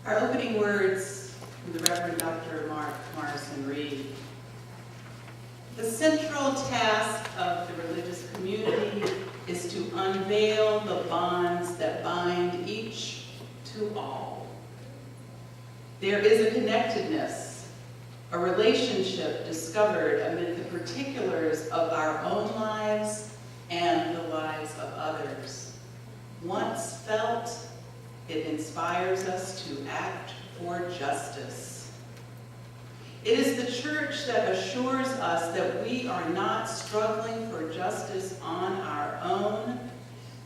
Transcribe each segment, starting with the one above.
Our opening words from the Reverend Dr. Mark Morrison read, "The central task of the religious community is to unveil the bonds that bind each to all. There is a connectedness, a relationship discovered amid the particulars of our own lives and the lives of others. Once felt, it inspires us to act for justice. It is the church that assures us that we are not struggling for justice on our own,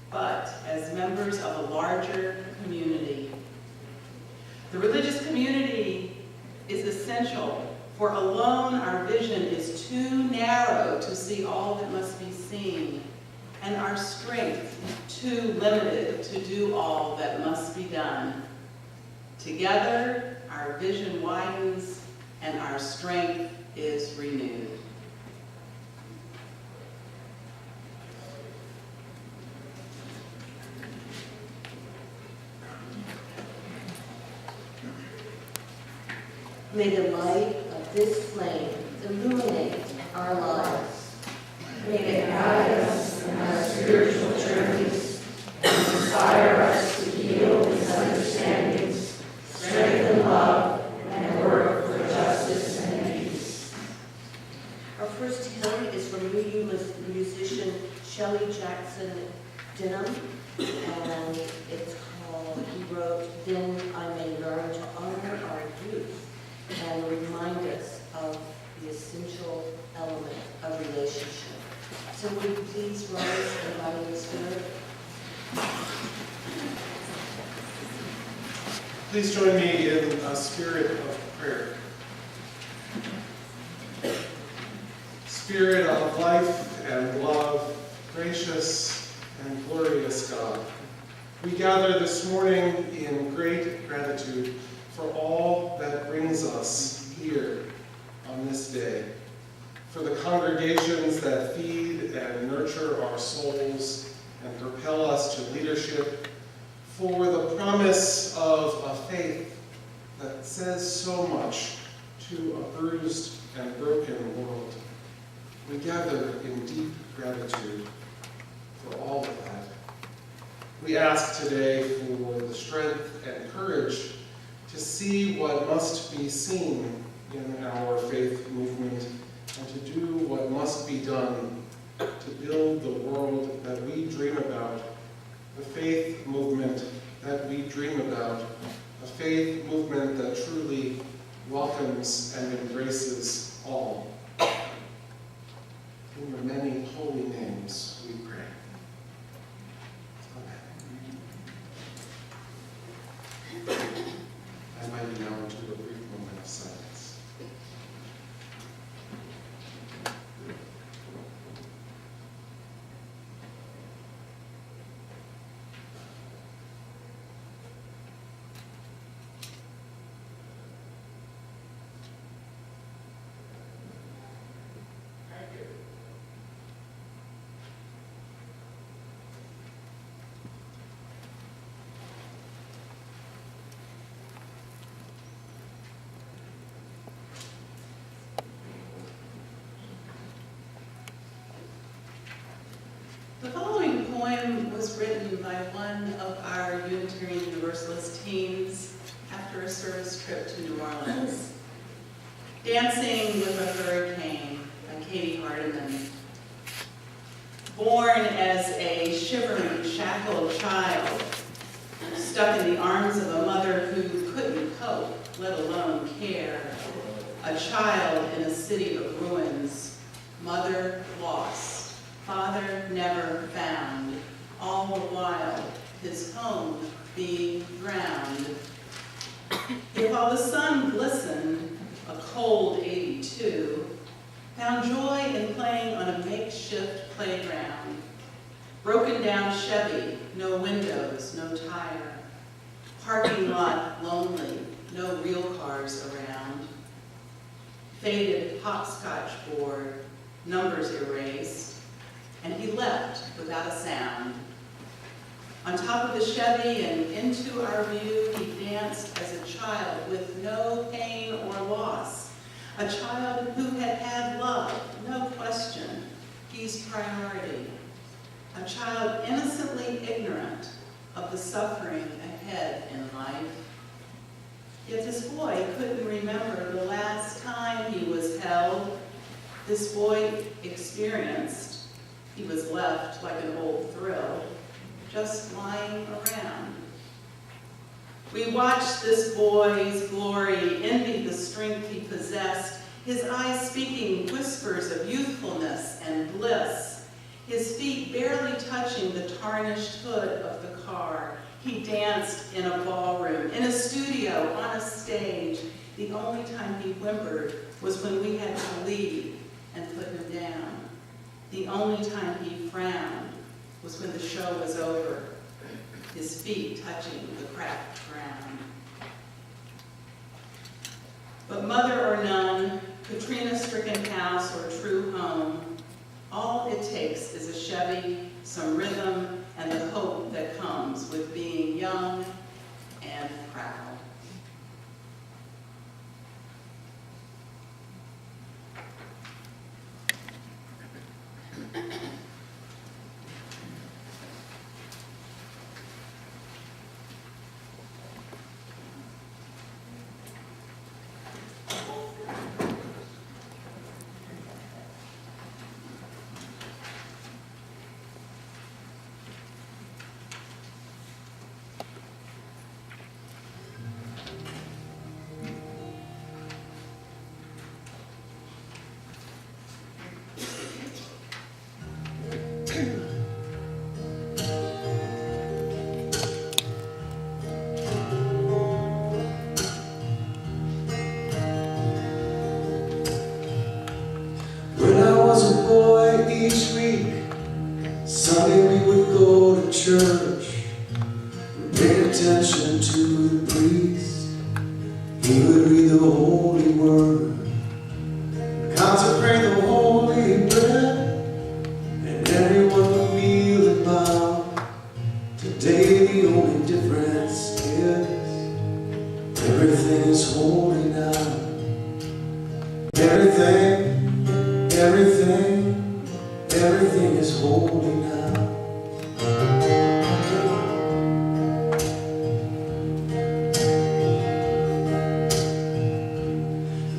but as members of a larger community. The religious community is essential, for alone our vision is too narrow to see all that must be seen, and our strength too limited to do all that must be done. Together, our vision widens and our strength is renewed." May the light of this flame illuminate our lives. May it guide us in our spiritual journeys and inspire us to heal misunderstandings, strengthen love, and work for justice and peace. Our first hymn is from UUA musician Shelley Jackson Dinham, and it's called, he wrote, "Then I May Learn to Honor Our Youth and Remind Us of the Essential Element of Relationship." So would you please rise and invite the Spirit? Please join me in a spirit of prayer. Spirit of life and love, gracious and glorious God, we gather this morning in great gratitude for all that brings us here on this day, for the congregations that feed and nurture our souls and propel us to leadership, for the promise of a faith that says so much to a bruised and broken world. We gather in deep gratitude for all of that. We ask today for the strength and courage to see what must be seen in our faith movement and to do what must be done to build the world that we dream about, the faith movement that we dream about, a faith movement that truly welcomes and embraces all. In your many holy names we pray. Amen. I invite you now into a brief moment of silence. The following poem was written by one of our Unitarian Universalist teens after a service trip to New Orleans. "Dancing with a Hurricane" by Katie Hardiman. Born as a shivering, shackled child, stuck in the arms of a mother who couldn't cope, let alone care. A child in a city of ruins, mother lost, father never found, all the while his home being drowned. Yet while the sun glistened, a cold 82, found joy in playing on a makeshift playground. Broken down Chevy, no windows, no tire. Parking lot lonely, no real cars around. Faded hopscotch board, numbers erased, and he left without a sound. On top of the Chevy and into our view, he danced as a child with no pain or loss. A child who had had love, no question, he's priority. A child innocently ignorant of the suffering ahead in life. Yet this boy couldn't remember the last time he was held. This boy experienced, he was left like an old thrill, just lying around. We watched this boy's glory, envied the strength he possessed, his eyes speaking whispers of youthfulness and bliss, his feet barely touching the tarnished hood of the car. He danced in a ballroom, in a studio, on a stage. The only time he whimpered was when we had to leave and put him down. The only time he frowned was when the show was over, his feet touching the cracked ground. But mother or none, Katrina-stricken house or true home, all it takes is a Chevy, some rhythm, and the hope that comes with being young and proud. When I was a boy, each week, Sunday we would go to church. We paid attention to the priest. He would read the holy word, consecrate the holy bread, and everyone would kneel and bow. Today the only difference is everything is holy now. Everything is holy now.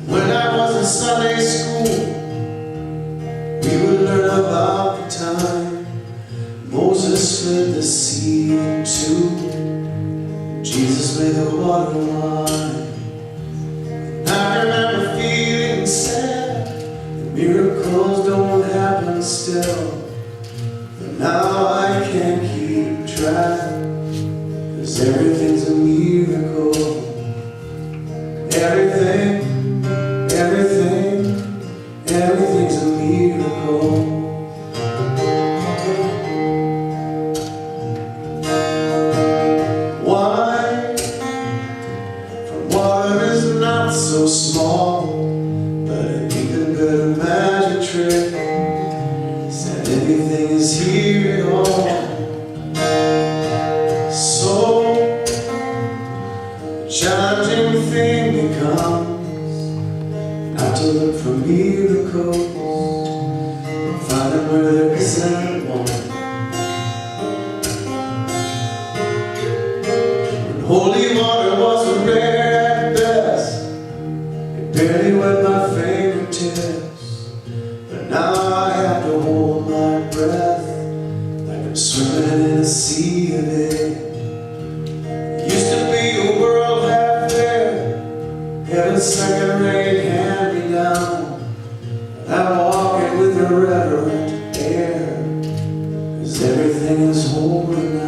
When I was in Sunday school, we would learn about the time Moses split the sea in two, Jesus made the water wine. And I remember feeling sad, miracles don't happen still, but now I can't keep track, 'cause everything's a miracle. Everything's a miracle. Wine from water is not so small, but it even got a magic trick. Said everything is here at all. So the challenging thing becomes not to look for miracles, but find them where there isn't one. When holy water was rare at best, it barely wet my fingertips, but now I have to hold my breath like I'm swimming in a sea of it. Used to be a world half there, heaven's second rate hand-me-down, but I'm walking with a reverent air, 'cause everything is holy now.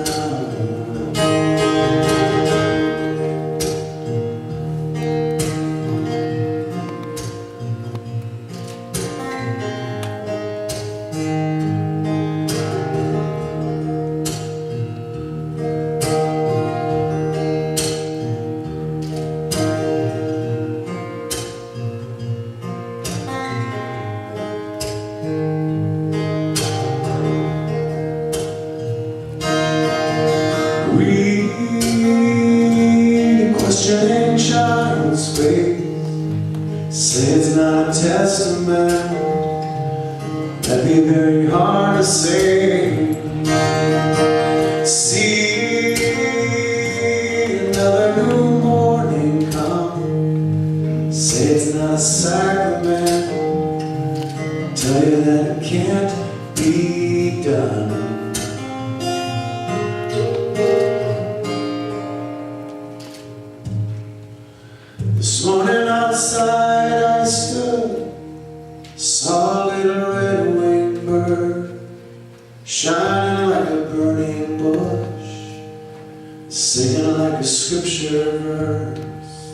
scripture verse.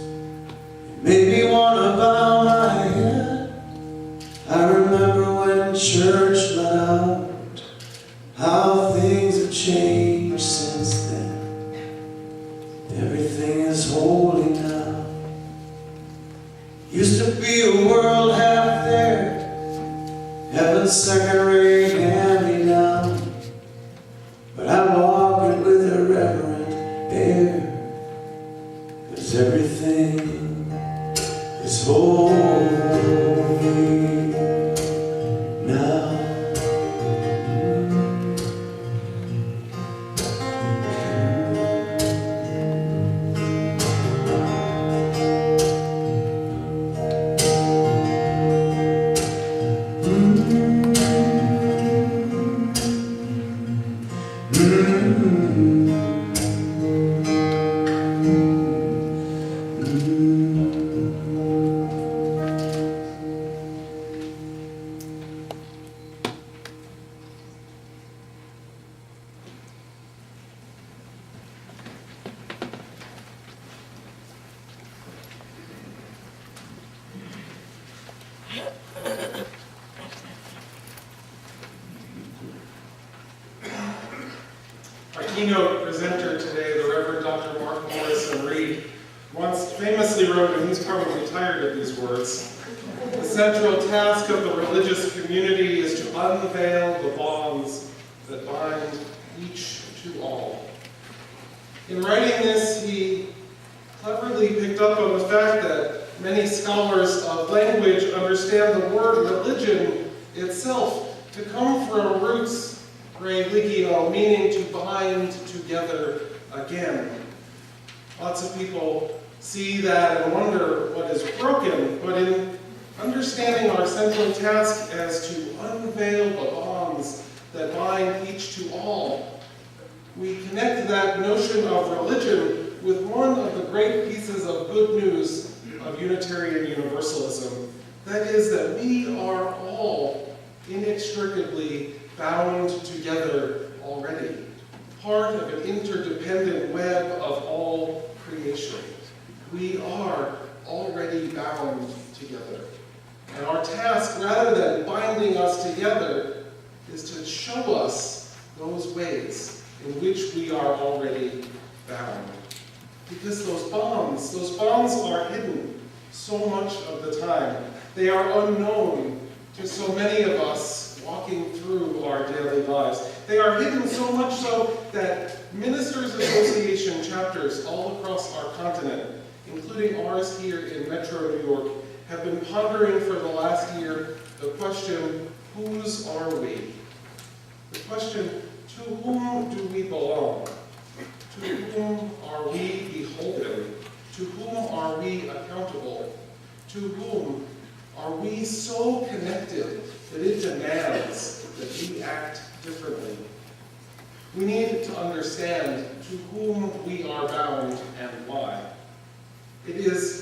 It made me want to bow my head. I remember when church let out, how things have changed since then. Everything is holy now. Used to be a world half there, heaven's second-rate hand-me-down. But I walk it with a reverent air, 'cause everything is holy now. Our keynote presenter today, the Reverend Dr. Mark Morrison Reed, once famously wrote, and he's probably tired of these words, "The central task of the religious community is to unveil the bonds that bind each to all." In writing this, he cleverly picked up on the fact that many scholars of language understand the word religion itself to come from roots religio, meaning to bind together again. Lots of people see that and wonder what is broken, but in understanding our central task as to unveil the bonds that bind each to all, we connect that notion of religion with one of the great pieces of good news of Unitarian Universalism. That is that we are all inextricably bound together already, part of an interdependent web of all creation. We are already bound together. And our task, rather than binding us together, is to show us those ways in which we are already bound. Because those bonds are hidden so much of the time. They are unknown to so many of us walking through our daily lives. They are hidden so much so that Ministers Association chapters all across our continent, including ours here in Metro New York, have been pondering for the last year the question, whose are we? The question, to whom do we belong? To whom are we beholden? To whom are we accountable? To whom are we so connected that it demands that we act differently? We need to understand to whom we are bound and why. It is